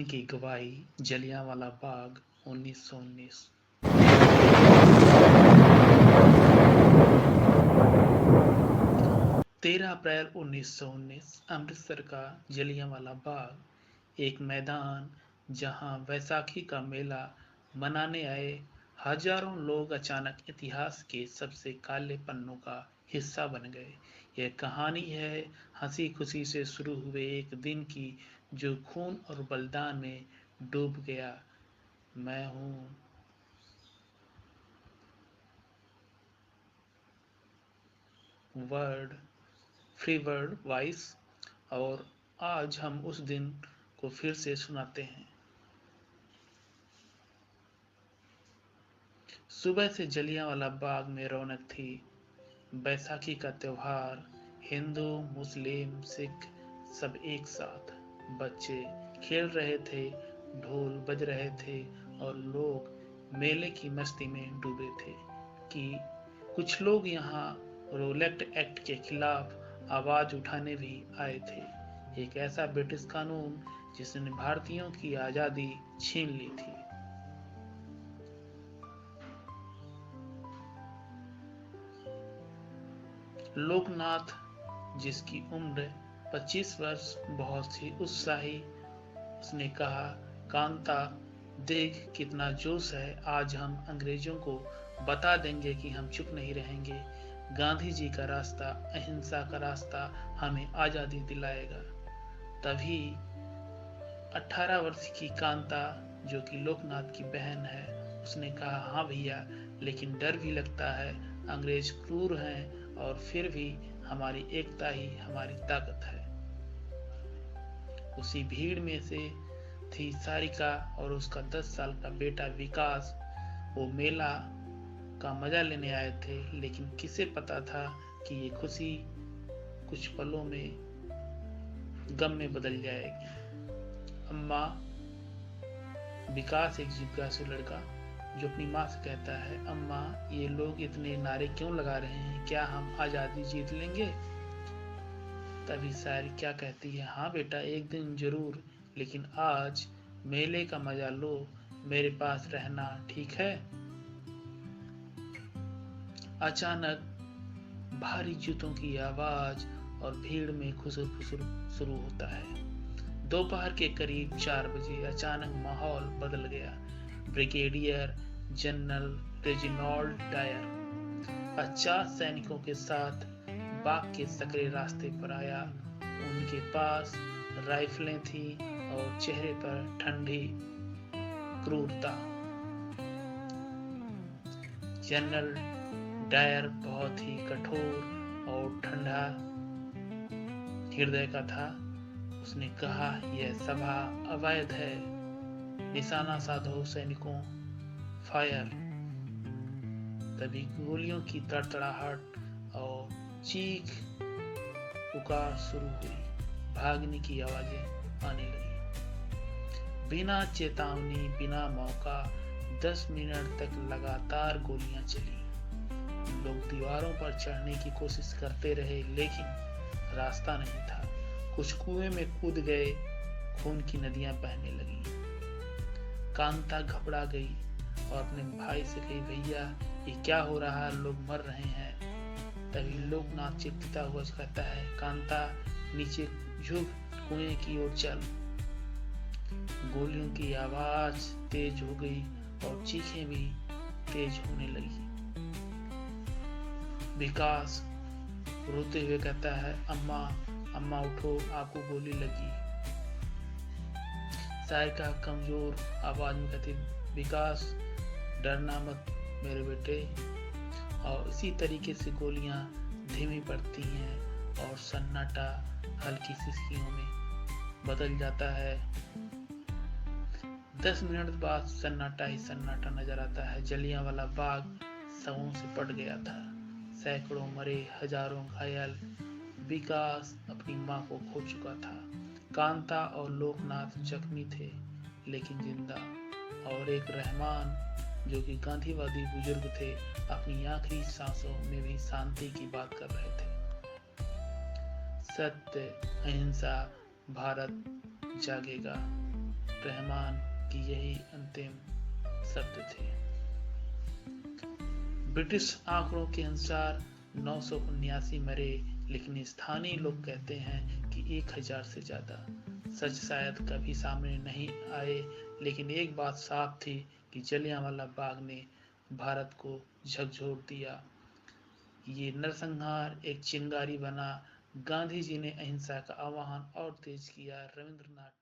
की गवाही, जलियांवाला बाग 1919। 13 अप्रैल 1919 अमृतसर का जलियांवाला बाग एक मैदान जहां वैसाखी का मेला मनाने आए हजारों लोग अचानक इतिहास के सबसे काले पन्नों का हिस्सा बन गए। यह कहानी है हंसी खुशी से शुरू हुए एक दिन की जो खून और बलिदान में डूब गया। मैं हूं वर्ड फ्री वर्ड वॉइस और आज हम उस दिन को फिर से सुनाते हैं। सुबह से जलियांवाला बाग में रौनक थी। बैसाखी का त्योहार, हिंदू मुस्लिम सिख सब एक साथ। बच्चे खेल रहे थे, ढोल बज रहे थे और लोग मेले की मस्ती में डूबे थे कि कुछ लोग यहाँ रोलेट एक्ट के खिलाफ आवाज उठाने भी आए थे। एक ऐसा ब्रिटिश कानून जिसने भारतीयों की आजादी छीन ली थी। लोकनाथ, जिसकी उम्र 25 वर्ष, बहुत ही उत्साही, उसने कहा, कांता देख कितना जोश है, आज हम अंग्रेजों को बता देंगे कि हम चुप नहीं रहेंगे। गांधी जी का रास्ता, अहिंसा का रास्ता हमें आजादी दिलाएगा। तभी 18 वर्ष की कांता, जो कि लोकनाथ की बहन है, उसने कहा, हाँ भैया, लेकिन डर भी लगता है, अंग्रेज क्रूर हैं और फिर भी हमारी एकता ही हमारी ताकत है। उसी भीड़ में से थी सारिका और उसका 10 साल का बेटा विकास। वो मेला का मजा लेने आए थे, लेकिन किसे पता था कि ये खुशी कुछ पलों में गम में बदल जाएगी। अम्मा, विकास एक जिज्ञासु लड़का जो अपनी माँ से कहता है, अम्मा ये लोग इतने नारे क्यों लगा रहे हैं, क्या हम आजादी जीत लेंगे? तभी सारी क्या कहती है, हाँ बेटा एक दिन जरूर, लेकिन आज मेले का मजा लो, मेरे पास रहना, ठीक है? अचानक भारी जूतों की आवाज और भीड़ में खुसर फुसर शुरू होता है। दोपहर के करीब 4 बजे अचानक माहौल बदल गया। ब्रिगेडियर जनरल रेजिनाल्ड डायर 50 सैनिकों के साथ बाग के सकरे रास्ते पर आया। उनके पास राइफलें थी और चेहरे पर ठंडी क्रूरता। जनरल डायर बहुत ही कठोर और ठंडा हृदय का था। उसने कहा, यह सभा अवैध है, निशाना साधो सैनिकों, फायर। तभी गोलियों की तड़तड़ाहट और चीख पुकार शुरू हुई, भागने की आवाजें आने लगी। बिना चेतावनी, बिना मौका 10 मिनट तक लगातार गोलियां चली। लोग दीवारों पर चढ़ने की कोशिश करते रहे, लेकिन रास्ता नहीं था। कुछ कुएं में कूद गए, खून की नदियां बहने लगी। कांता घबरा गई और अपने भाई से कही, भैया ये क्या हो रहा है, लोग मर रहे हैं। तभी लोकनाथ चिल्लाता हुआ कहता है, कांता नीचे झुक, कुएं की ओर चल। गोलियों की आवाज तेज हो गई और चीखें भी तेज होने लगी। विकास रोते हुए कहता है, अम्मा अम्मा उठो, आपको गोली लगी। सारिका कमजोर आवाज में कहती, विकास डरना मत मेरे बेटे। और इसी तरीके से गोलियां धीमी पड़ती हैं और सन्नाटा हल्की सिसकियों में बदल जाता है। 10 मिनट बाद सन्नाटा ही सन्नाटा नजर आता है। जलियांवाला बाग शवों से पट गया था, सैकड़ों मरे, हजारों घायल। विकास अपनी मां को खो चुका था। कांता और लोकनाथ जख्मी थे लेकिन जिंदा। और एक रहमान, जो कि गांधीवादी बुजुर्ग थे, अपनी आखिरी सांसों में भी शांति की बात कर रहे थे। सत्य, अहिंसा, भारत जागेगा। रहमान की यही अंतिम शब्द थे। ब्रिटिश आंकड़ों के अनुसार 979 मरे, लेकिन स्थानीय लोग कहते हैं कि 1000 से ज्यादा। सच शायद कभी सामने नहीं आए, लेकिन एक बात साफ थी कि जलियांवाला बाग ने भारत को झकझोर दिया। ये नरसंहार एक चिंगारी बना। गांधी जी ने अहिंसा का आह्वान और तेज किया। रविंद्रनाथ